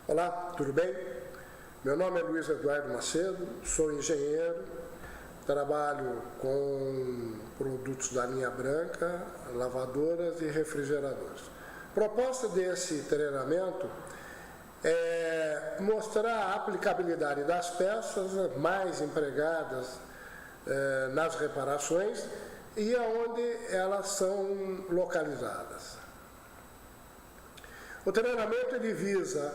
Olá, tudo bem? Meu nome é Luiz Eduardo Macedo, sou engenheiro, trabalho com produtos da linha branca, lavadoras e refrigeradores. A proposta desse treinamento é mostrar a aplicabilidade das peças mais empregadas nas reparações e aonde elas são localizadas. O treinamento ele visa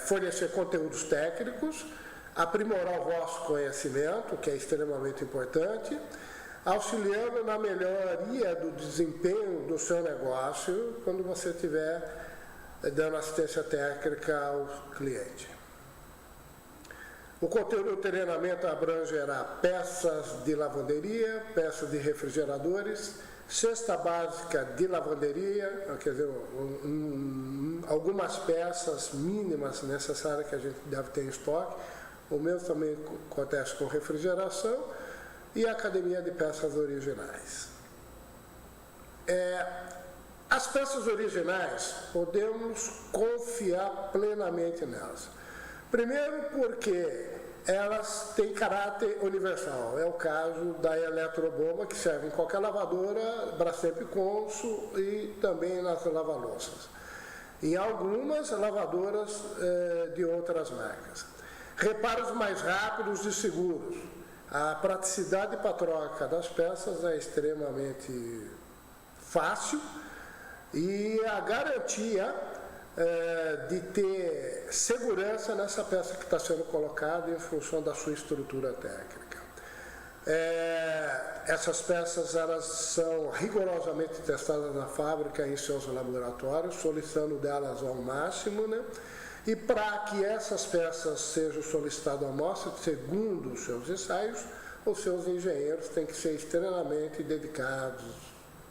fornecer conteúdos técnicos, aprimorar o vosso conhecimento, que é extremamente importante, auxiliando na melhoria do desempenho do seu negócio quando você estiver dando assistência técnica ao cliente. O conteúdo do treinamento abrangerá peças de lavanderia, peças de refrigeradores, cesta básica de lavanderia, quer dizer, algumas peças mínimas necessárias que a gente deve ter em estoque. O mesmo também acontece com refrigeração e a academia de peças originais. As peças originais, podemos confiar plenamente nelas. Primeiro porque elas têm caráter universal, é o caso da eletrobomba, que serve em qualquer lavadora, Brastemp Consul e também nas lava-louças. Em algumas lavadoras de outras marcas. Reparos mais rápidos e seguros. A praticidade para a troca das peças é extremamente fácil e a garantia de ter segurança nessa peça que está sendo colocada em função da sua estrutura técnica. Essas peças elas são rigorosamente testadas na fábrica em seus laboratórios, solicitando delas ao máximo, né? E para que essas peças sejam solicitadas à amostra, segundo os seus ensaios, os seus engenheiros têm que ser extremamente dedicados,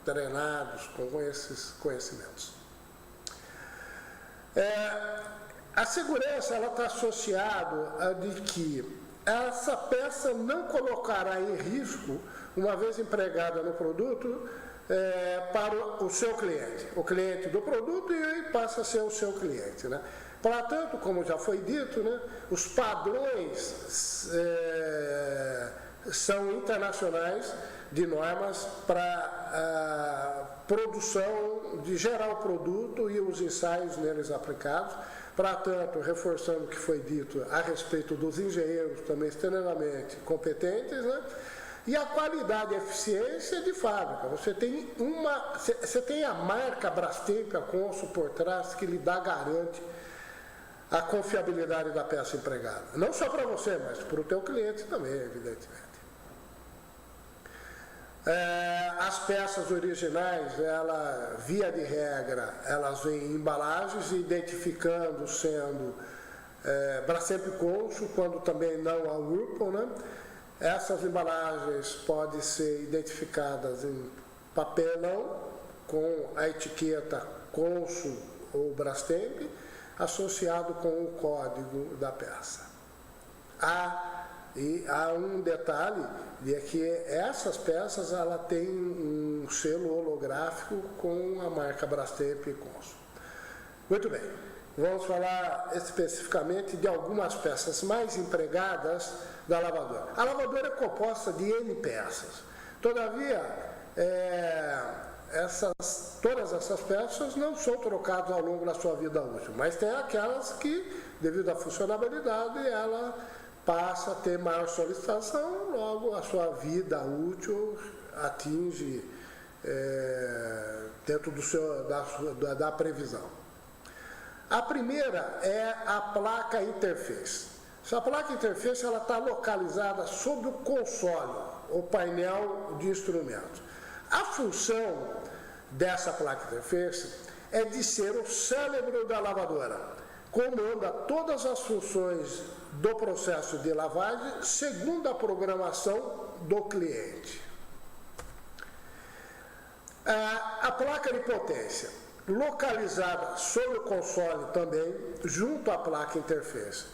treinados com esses conhecimentos. A segurança está associada a de que essa peça não colocará em risco, uma vez empregada no produto, para o seu cliente. O cliente do produto e passa a ser o seu cliente, né? Portanto, como já foi dito, né, os padrões são internacionais de normas para produção de gerar o produto e os ensaios neles aplicados. Portanto, reforçando o que foi dito a respeito dos engenheiros também extremamente competentes, né? E a qualidade e eficiência de fábrica. Você tem a marca Brastemp, a Consul por trás, que lhe garante a confiabilidade da peça empregada. Não só para você, mas para o teu cliente também, evidentemente. As peças originais, via de regra, elas vêm em embalagens, identificando sendo Brastemp Consul, quando também não a Whirlpool, né? Essas embalagens podem ser identificadas em papelão, com a etiqueta Consul ou Brastemp, associado com o código da peça. E há um detalhe, de que essas peças têm um selo holográfico com a marca Brastemp Consul. Muito bem, vamos falar especificamente de algumas peças mais empregadas da lavadora. A lavadora é composta de N peças. Todavia, todas essas peças não são trocadas ao longo da sua vida útil, mas tem aquelas que, devido à funcionalidade, ela passa a ter maior solicitação, logo a sua vida útil atinge dentro da previsão. A primeira é a placa interface. Essa placa interface está localizada sobre o console, o painel de instrumentos. A função dessa placa interface é de ser o cérebro da lavadora. Comanda todas as funções do processo de lavagem segundo a programação do cliente. A placa de potência, localizada sobre o console também, junto à placa interface.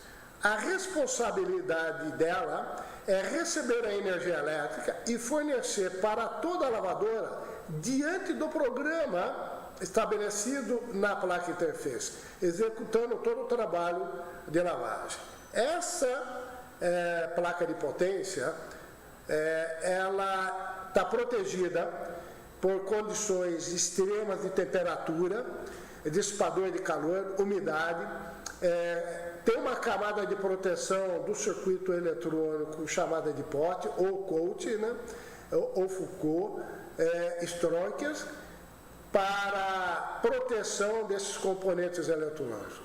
A responsabilidade dela é receber a energia elétrica e fornecer para toda a lavadora, diante do programa estabelecido na placa interface, executando todo o trabalho de lavagem. Essa placa de potência, ela está protegida por condições extremas de temperatura, dissipador de calor, umidade, tem uma camada de proteção do circuito eletrônico chamada de POT, ou COAT, né? Ou Foucault, Stronkers, para proteção desses componentes eletrônicos.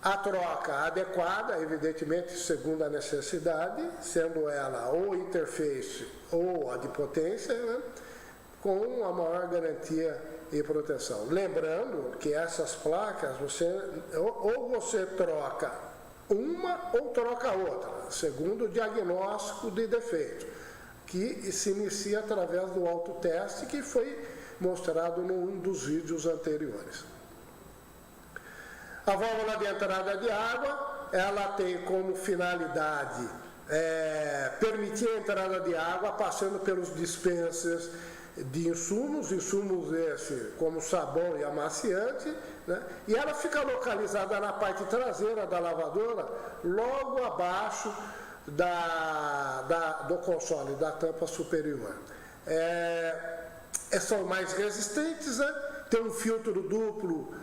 A troca adequada, evidentemente, segundo a necessidade, sendo ela ou interface ou a de potência, né? Com a maior garantia e proteção. Lembrando que essas placas, ou você troca uma ou troca outra, segundo o diagnóstico de defeito, que se inicia através do autoteste, que foi mostrado num dos vídeos anteriores. A válvula de entrada de água, ela tem como finalidade permitir a entrada de água passando pelos dispensers de insumos esse como sabão e amaciante, né? E ela fica localizada na parte traseira da lavadora, logo abaixo do console, da tampa superior. São mais resistentes, né? Tem um filtro duplo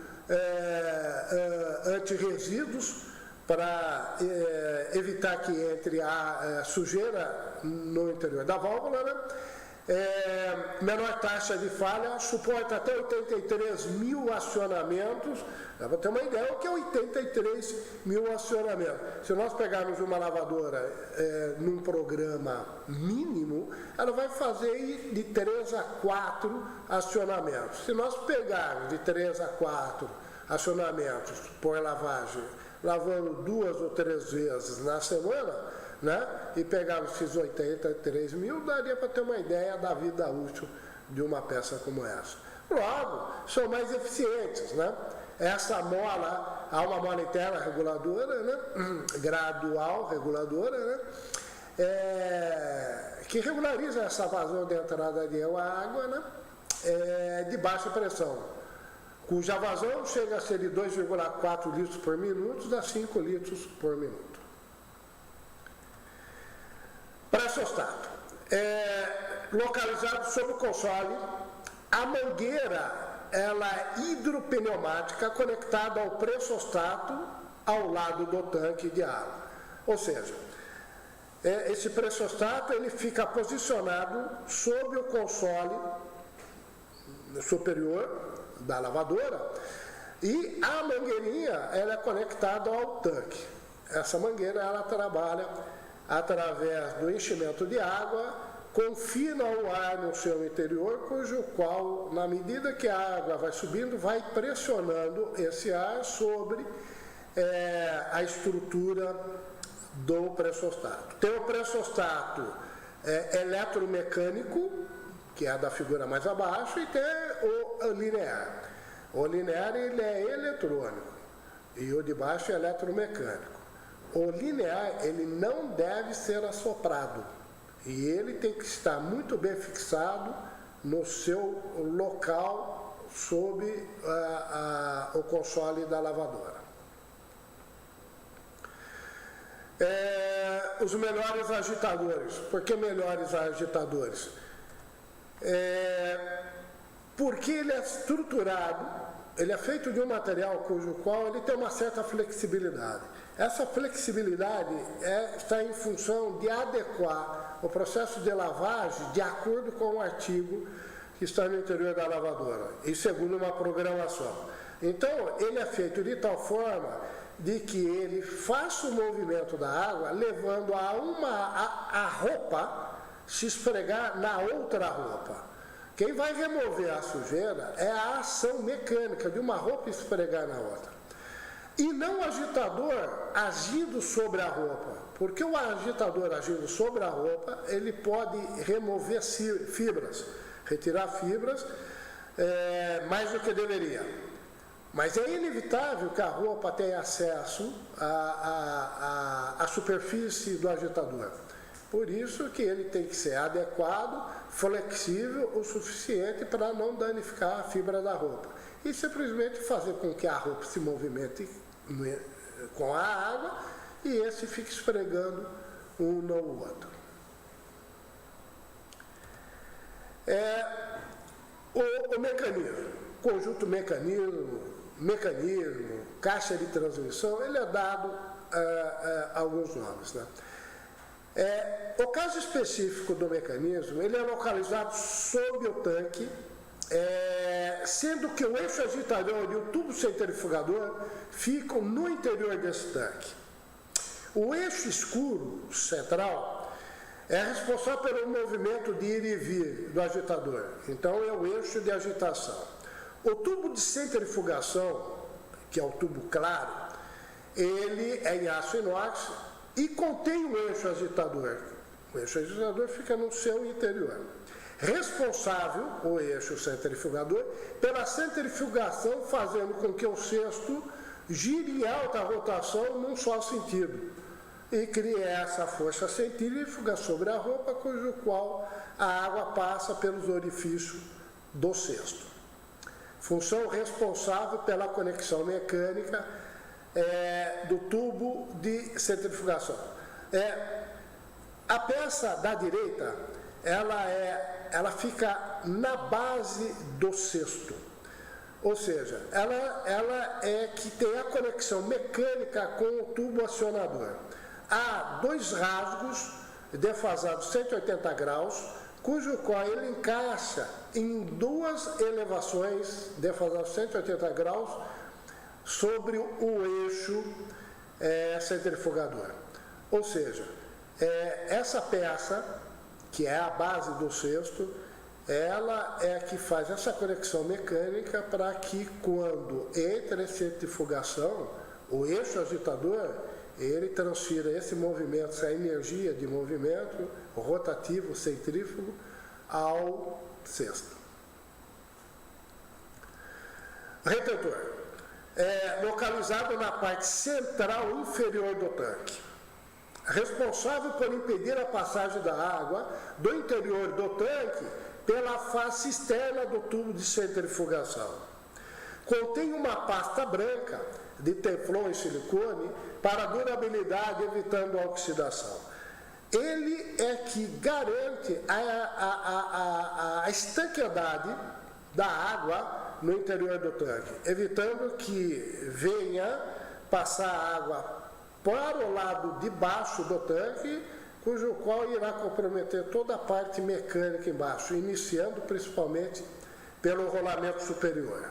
anti-resíduos para evitar que entre a sujeira no interior da válvula, né? Menor taxa de falha, suporta até 83 mil acionamentos. Para ter uma ideia, o que é 83 mil acionamentos? Se nós pegarmos uma lavadora num programa mínimo, ela vai fazer de 3 a 4 acionamentos. Se nós pegarmos de 3 a 4 acionamentos por lavagem, lavando 2 ou 3 vezes na semana, né? E pegarmos esses 83 mil, daria para ter uma ideia da vida útil de uma peça como essa. Logo, são mais eficientes, né? Essa mola, há uma mola interna reguladora, né? Gradual reguladora, né? Que regulariza essa vazão de entrada de água, né? De baixa pressão, cuja vazão chega a ser de 2,4 litros por minuto a 5 litros por minuto. Pressostato. Localizado sobre o console, a mangueira ela é hidropneumática conectada ao pressostato ao lado do tanque de água. Ou seja, esse pressostato ele fica posicionado sobre o console superior da lavadora e a mangueirinha ela é conectada ao tanque. Essa mangueira ela trabalha através do enchimento de água, confina o ar no seu interior, cujo qual, na medida que a água vai subindo, vai pressionando esse ar sobre a estrutura do pressostato. Tem o pressostato eletromecânico, que é a da figura mais abaixo, e tem o linear. O linear ele é eletrônico e o de baixo é eletromecânico. O linear, ele não deve ser assoprado e ele tem que estar muito bem fixado no seu local sob o console da lavadora. Os melhores agitadores. Por que melhores agitadores? Porque ele é estruturado, ele é feito de um material cujo qual ele tem uma certa flexibilidade. Essa flexibilidade está em função de adequar o processo de lavagem de acordo com o artigo que está no interior da lavadora, e segundo uma programação. Então, ele é feito de tal forma de que ele faça o movimento da água, levando a roupa se esfregar na outra roupa. Quem vai remover a sujeira é a ação mecânica de uma roupa esfregar na outra. E não o agitador agindo sobre a roupa, porque o agitador agindo sobre a roupa, ele pode remover fibras, retirar fibras mais do que deveria. Mas é inevitável que a roupa tenha acesso à superfície do agitador. Por isso que ele tem que ser adequado, flexível o suficiente para não danificar a fibra da roupa. E simplesmente fazer com que a roupa se movimente com a água e esse fique esfregando um no outro. O mecanismo, conjunto mecanismo, caixa de transmissão, ele é dado alguns nomes, né? O caso específico do mecanismo, ele é localizado sob o tanque, sendo que o eixo agitador e o tubo centrifugador ficam no interior desse tanque. O eixo escuro, central, é responsável pelo movimento de ir e vir do agitador. Então, é o eixo de agitação. O tubo de centrifugação, que é o tubo claro, ele é em aço inox e contém o eixo agitador. O eixo agitador fica no seu interior. Responsável, o eixo centrifugador, pela centrifugação, fazendo com que o cesto gire em alta rotação num só sentido e crie essa força centrífuga sobre a roupa, cujo qual a água passa pelos orifícios do cesto. Função responsável pela conexão mecânica do tubo de centrifugação. A peça da direita, ela fica na base do cesto. Ou seja, ela é que tem a conexão mecânica com o tubo acionador. Há dois rasgos defasados 180 graus, cujo qual ele encaixa em duas elevações defasadas 180 graus sobre o eixo centrifugador. Ou seja, essa peça, que é a base do cesto, ela é que faz essa conexão mecânica para que quando entra a centrifugação, o eixo agitador, ele transfira esse movimento, essa energia de movimento rotativo, centrífugo, ao cesto. Retentor. Localizado na parte central inferior do tanque. Responsável por impedir a passagem da água do interior do tanque pela face externa do tubo de centrifugação. Contém uma pasta branca de teflon e silicone para durabilidade, evitando a oxidação. Ele é que garante a estanqueidade da água no interior do tanque, evitando que venha passar água para o lado de baixo do tanque, cujo qual irá comprometer toda a parte mecânica embaixo, iniciando principalmente pelo rolamento superior.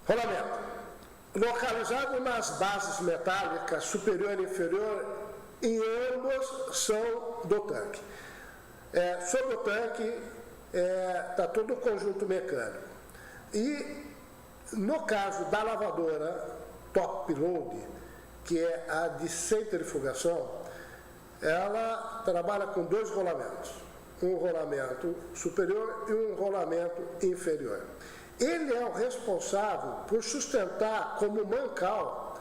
Rolamento. Localizado nas bases metálicas superior e inferior, em ambos são do tanque. Sobre o tanque está todo o conjunto mecânico. E no caso da lavadora top load, que é a de centrifugação, ela trabalha com dois rolamentos. Um rolamento superior e um rolamento inferior. Ele é o responsável por sustentar como mancal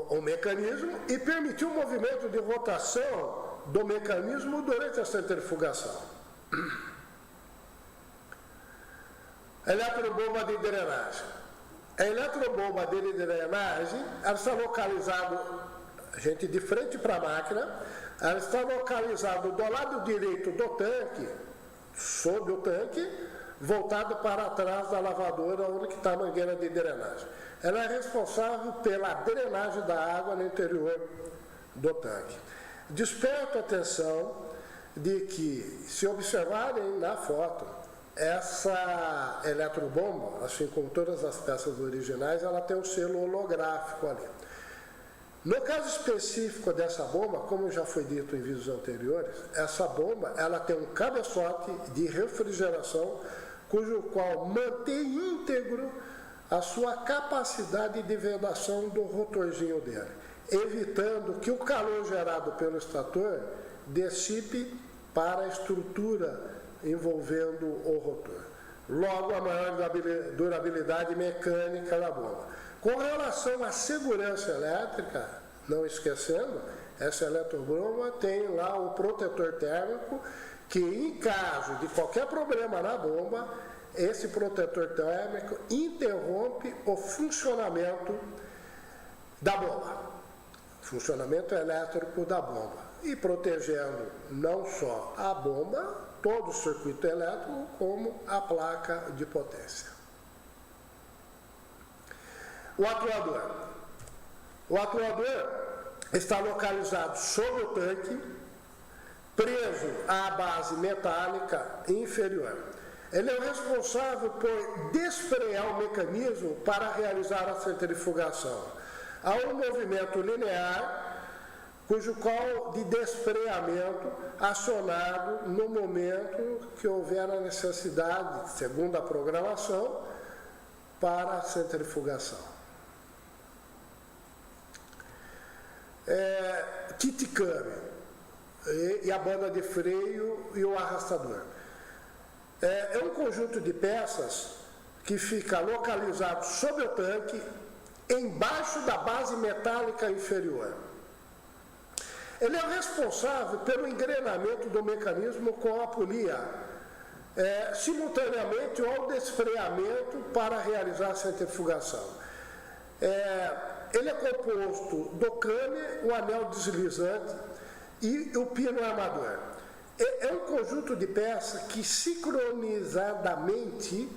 o mecanismo e permitir o movimento de rotação do mecanismo durante a centrifugação. Eletrobomba de drenagem. A eletrobomba de drenagem, ela está localizada, gente, de frente para a máquina, ela está localizada do lado direito do tanque, sob o tanque, voltado para trás da lavadora, onde está a mangueira de drenagem. Ela é responsável pela drenagem da água no interior do tanque. Desperto a atenção de que, se observarem na foto, essa eletrobomba, assim como todas as peças originais, ela tem um selo holográfico ali. No caso específico dessa bomba, como já foi dito em vídeos anteriores, essa bomba ela tem um cabeçote de refrigeração, cujo qual mantém íntegro a sua capacidade de vedação do rotorzinho dele, evitando que o calor gerado pelo estator dissipe para a estrutura envolvendo o rotor. logo a maior durabilidade mecânica da bomba. Com relação à segurança elétrica, não esquecendo, essa eletrobomba tem lá o protetor térmico, que em caso de qualquer problema na bomba, esse protetor térmico interrompe o funcionamento da bomba, funcionamento elétrico da bomba, e protegendo não só a bomba, todo o circuito elétrico, como a placa de potência. O atuador. O atuador está localizado sobre o tanque, preso à base metálica inferior. Ele é o responsável por desfrear o mecanismo para realizar a centrifugação. Há um movimento linear, cujo call de desfreamento acionado no momento que houver a necessidade, segundo a programação, para a centrifugação. Kit câmbio e a banda de freio e o arrastador. É um conjunto de peças que fica localizado sobre o tanque, embaixo da base metálica inferior. Ele é o responsável pelo engrenamento do mecanismo com a polia, simultaneamente ao desfreamento para realizar a centrifugação. Ele é composto do câmbio, o anel deslizante e o pino armador. É um conjunto de peças que sincronizadamente,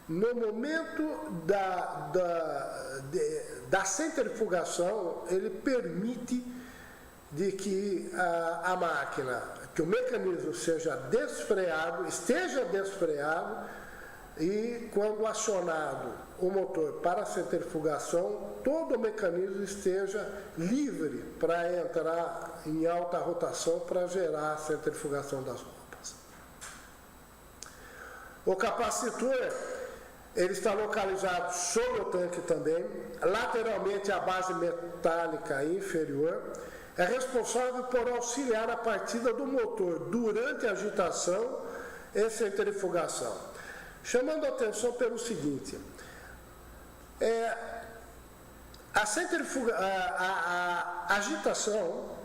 no momento da centrifugação, ele permite de que a máquina, que o mecanismo esteja desfreado, e quando acionado o motor para a centrifugação, todo o mecanismo esteja livre para entrar em alta rotação para gerar a centrifugação das roupas. O capacitor, ele está localizado sobre o tanque também, lateralmente à base metálica inferior, é responsável por auxiliar a partida do motor durante a agitação e centrifugação. Chamando a atenção pelo seguinte, a agitação,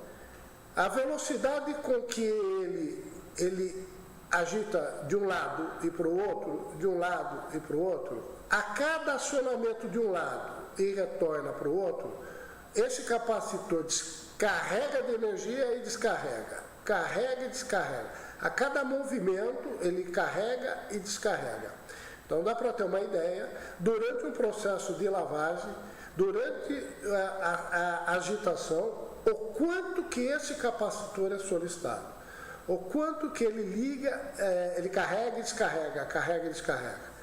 a velocidade com que ele agita de um lado e para o outro, a cada acionamento de um lado e retorna para o outro, esse capacitor carrega de energia e descarrega, carrega e descarrega. A cada movimento, ele carrega e descarrega. Então, dá para ter uma ideia, durante um processo de lavagem, durante a agitação, o quanto que esse capacitor é solicitado. O quanto que ele liga, ele carrega e descarrega, carrega e descarrega.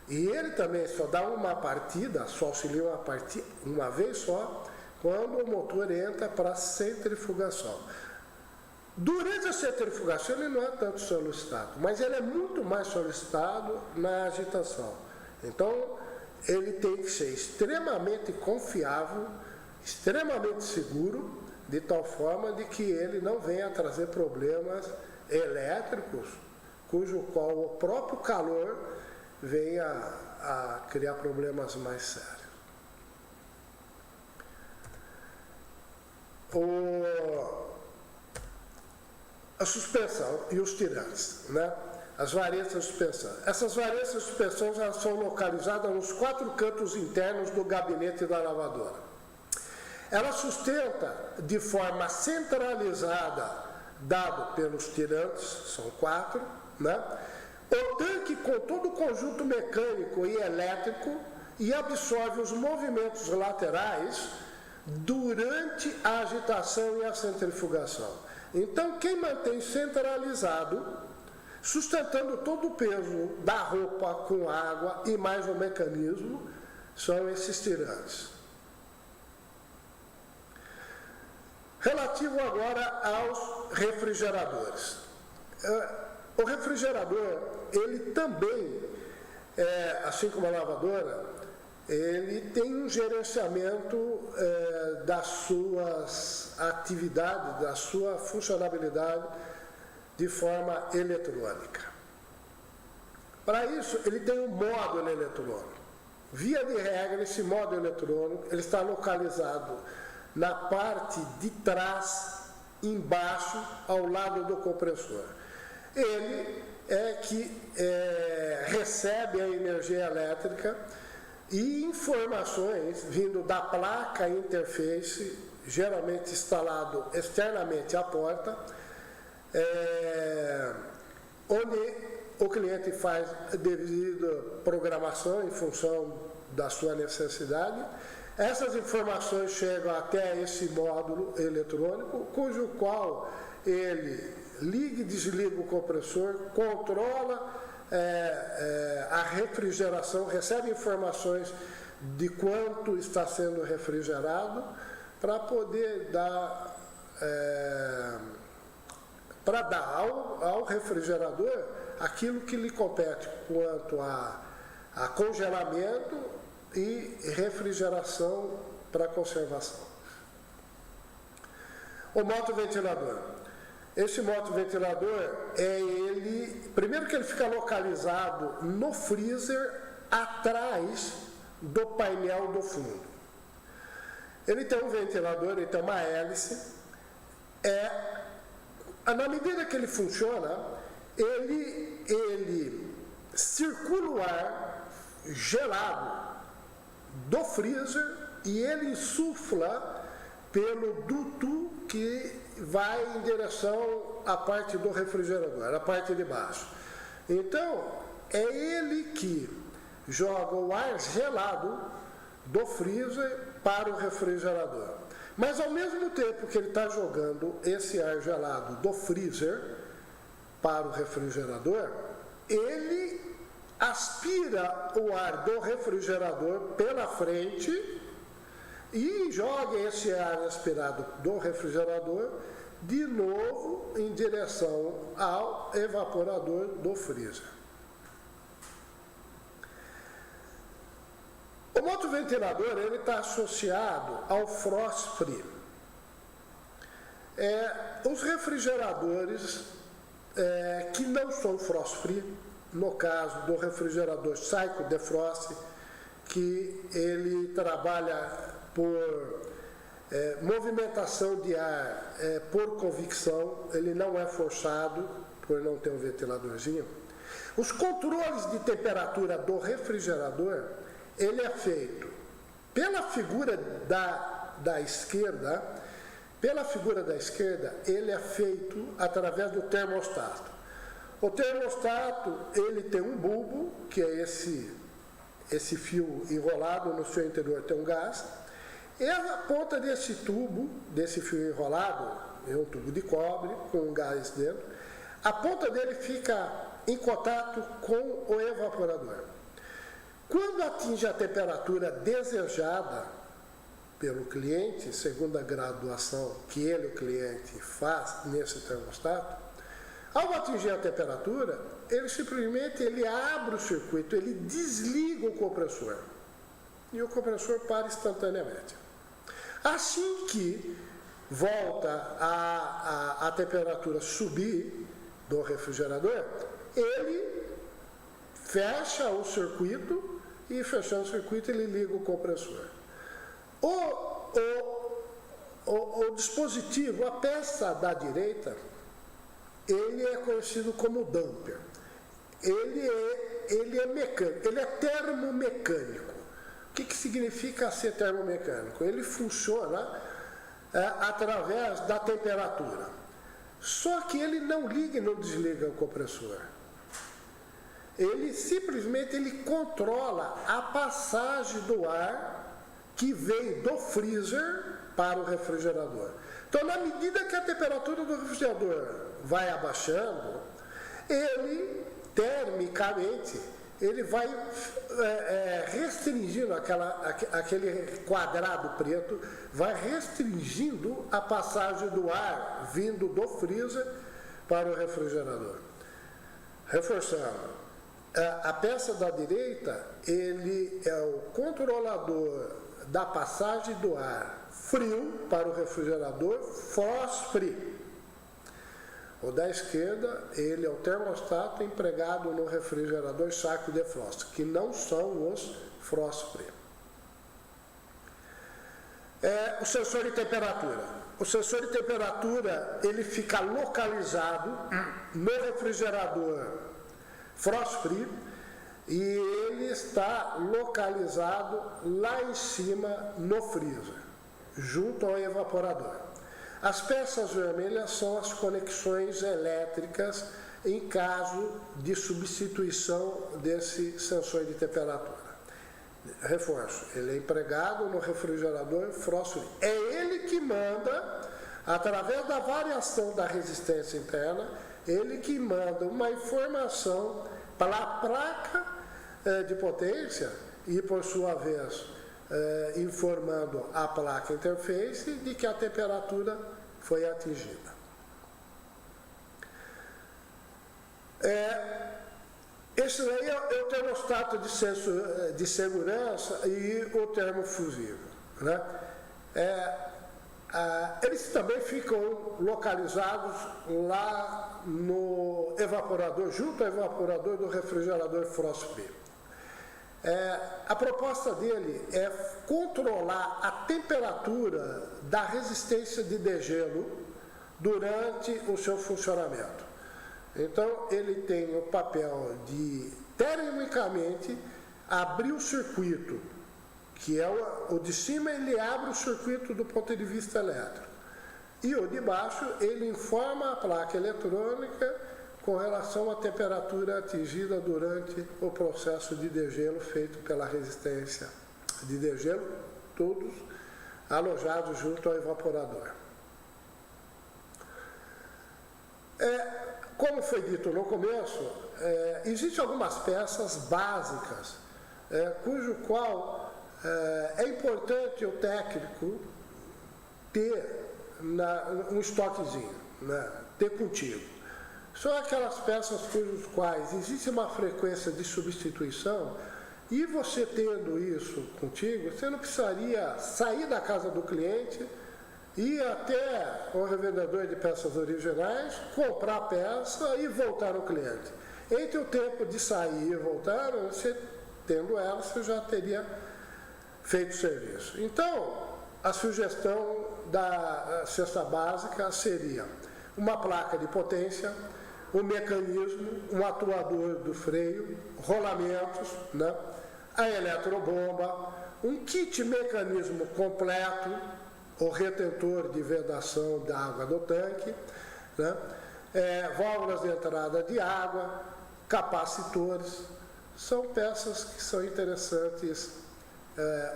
E ele também só dá uma partida, só auxilia uma partida, uma vez só, quando o motor entra para a centrifugação. Durante a centrifugação ele não é tanto solicitado, mas ele é muito mais solicitado na agitação. Então, ele tem que ser extremamente confiável, extremamente seguro, de tal forma de que ele não venha a trazer problemas elétricos, cujo qual o próprio calor venha a criar problemas mais sérios. A suspensão e os tirantes, né? As varetas de suspensão. Essas varetas de suspensão já são localizadas nos 4 cantos internos do gabinete da lavadora. Ela sustenta de forma centralizada, dado pelos tirantes, são 4, né? O tanque com todo o conjunto mecânico e elétrico e absorve os movimentos laterais durante a agitação e a centrifugação. Então, quem mantém centralizado, sustentando todo o peso da roupa com água e mais o mecanismo, são esses tirantes. Relativo agora aos refrigeradores. O refrigerador, ele também, assim como a lavadora, ele tem um gerenciamento das suas atividades, da sua funcionalidade de forma eletrônica. Para isso, ele tem um módulo eletrônico. Via de regra, esse módulo eletrônico ele está localizado na parte de trás, embaixo, ao lado do compressor. Ele é que recebe a energia elétrica e informações vindo da placa interface, geralmente instalado externamente à porta, onde o cliente faz devida programação em função da sua necessidade. Essas informações chegam até esse módulo eletrônico, cujo qual ele liga e desliga o compressor, controla a refrigeração, recebe informações de quanto está sendo refrigerado para poder dar, ao refrigerador aquilo que lhe compete quanto a congelamento e refrigeração para conservação. O motoventilador. Esse motoventilador primeiro que ele fica localizado no freezer atrás do painel do fundo. Ele tem um ventilador, ele tem uma hélice. Na medida que ele funciona, ele circula o ar gelado do freezer e ele insufla pelo duto que vai em direção à parte do refrigerador, a parte de baixo. Então, é ele que joga o ar gelado do freezer para o refrigerador. Mas ao mesmo tempo que ele está jogando esse ar gelado do freezer para o refrigerador, ele aspira o ar do refrigerador pela frente e joga esse ar aspirado do refrigerador de novo em direção ao evaporador do freezer. O motoventilador está associado ao frost free. Os refrigeradores que não são frost free, no caso do refrigerador Cycle Defrost, que ele trabalha por movimentação de ar por convecção, ele não é forçado por não ter um ventiladorzinho. Os controles de temperatura do refrigerador, ele é feito pela figura da esquerda. Pela figura da esquerda, ele é feito através do termostato. O termostato, ele tem um bulbo, que é esse fio enrolado, no seu interior tem um gás, e a ponta desse tubo, desse fio enrolado, é um tubo de cobre com um gás dentro, a ponta dele fica em contato com o evaporador. Quando atinge a temperatura desejada pelo cliente, segundo a graduação que ele, o cliente, faz nesse termostato, ao atingir a temperatura, ele simplesmente abre o circuito, ele desliga o compressor e o compressor para instantaneamente. Assim que volta a temperatura subir do refrigerador, ele fecha o circuito e, fechando o circuito, ele liga o compressor. O dispositivo, a peça da direita, ele é conhecido como damper. Ele é mecânico, ele é termomecânico. O que significa ser termomecânico? Ele funciona através da temperatura. Só que ele não liga e não desliga o compressor. Ele simplesmente controla a passagem do ar que vem do freezer para o refrigerador. Então, na medida que a temperatura do refrigerador vai abaixando, ele, termicamente, ele vai restringindo aquele quadrado preto, vai restringindo a passagem do ar vindo do freezer para o refrigerador. Reforçando, a peça da direita, ele é o controlador da passagem do ar frio para o refrigerador frost free. O da esquerda, ele é o termostato empregado no refrigerador saco defrost, que não são os frost free. O sensor de temperatura. O sensor de temperatura, ele fica localizado no refrigerador frost free e ele está localizado lá em cima no freezer, junto ao evaporador. As peças vermelhas são as conexões elétricas em caso de substituição desse sensor de temperatura. Reforço, ele é empregado no refrigerador frost free. É ele que manda, através da variação da resistência interna, ele que manda uma informação para a placa de potência e, por sua vez, informando a placa interface de que a temperatura foi atingida. Esse aí é o termostato de segurança e o termofusível, né? Eles também ficam localizados lá no evaporador, junto ao evaporador do refrigerador frost free. A proposta dele é controlar a temperatura da resistência de degelo durante o seu funcionamento. Então, ele tem o papel de, termicamente, abrir o circuito, que é o de cima, ele abre o circuito do ponto de vista elétrico. E o de baixo, ele informa a placa eletrônica com relação à temperatura atingida durante o processo de degelo feito pela resistência de degelo, todos alojados junto ao evaporador. Como foi dito no começo, existem algumas peças básicas, cujo qual é importante o técnico ter um estoquezinho, né, ter contigo. São aquelas peças cujos quais existe uma frequência de substituição e você tendo isso contigo, você não precisaria sair da casa do cliente, ir até o revendedor de peças originais, comprar a peça e voltar ao cliente. Entre o tempo de sair e voltar, você tendo ela, você já teria feito o serviço. Então, a sugestão da cesta básica seria uma placa de potência, um mecanismo, um atuador do freio, rolamentos, né? A eletrobomba, um kit mecanismo completo, o retentor de vedação da água do tanque, né? Válvulas de entrada de água, capacitores, são peças que são interessantes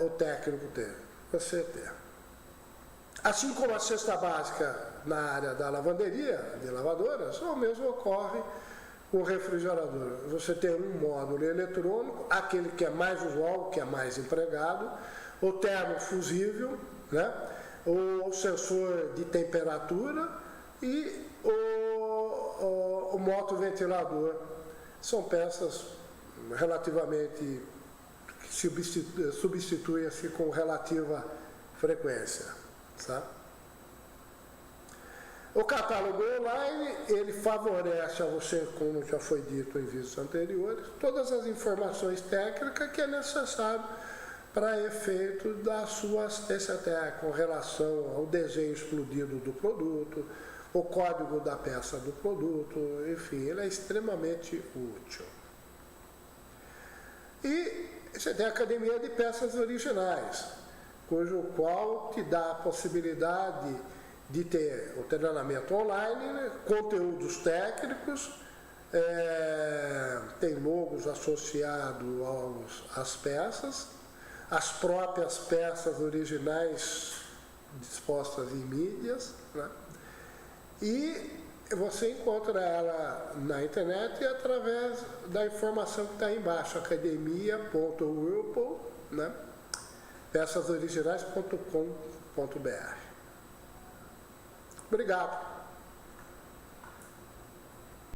o técnico ter, você ter. Assim como a cesta básica na área da lavanderia, de lavadoras, o mesmo ocorre com o refrigerador. Você tem um módulo eletrônico, aquele que é mais usual, que é mais empregado, o termofusível, né? O sensor de temperatura e o motoventilador. São peças relativamente que substituem-se com relativa frequência. Tá? O catálogo online, ele favorece a você, como já foi dito em vídeos anteriores, todas as informações técnicas que é necessário para efeito da sua assistência técnica com relação ao desenho explodido do produto, o código da peça do produto, enfim, ele é extremamente útil. E você tem a Academia de Peças Originais, cujo qual te dá a possibilidade de ter o treinamento online, né, conteúdos técnicos, tem logos associados às peças, as próprias peças originais dispostas em mídias, né, e você encontra ela na internet através da informação que está aí embaixo, academia.whirlpool, né, peçasoriginais.com.br. Obrigado.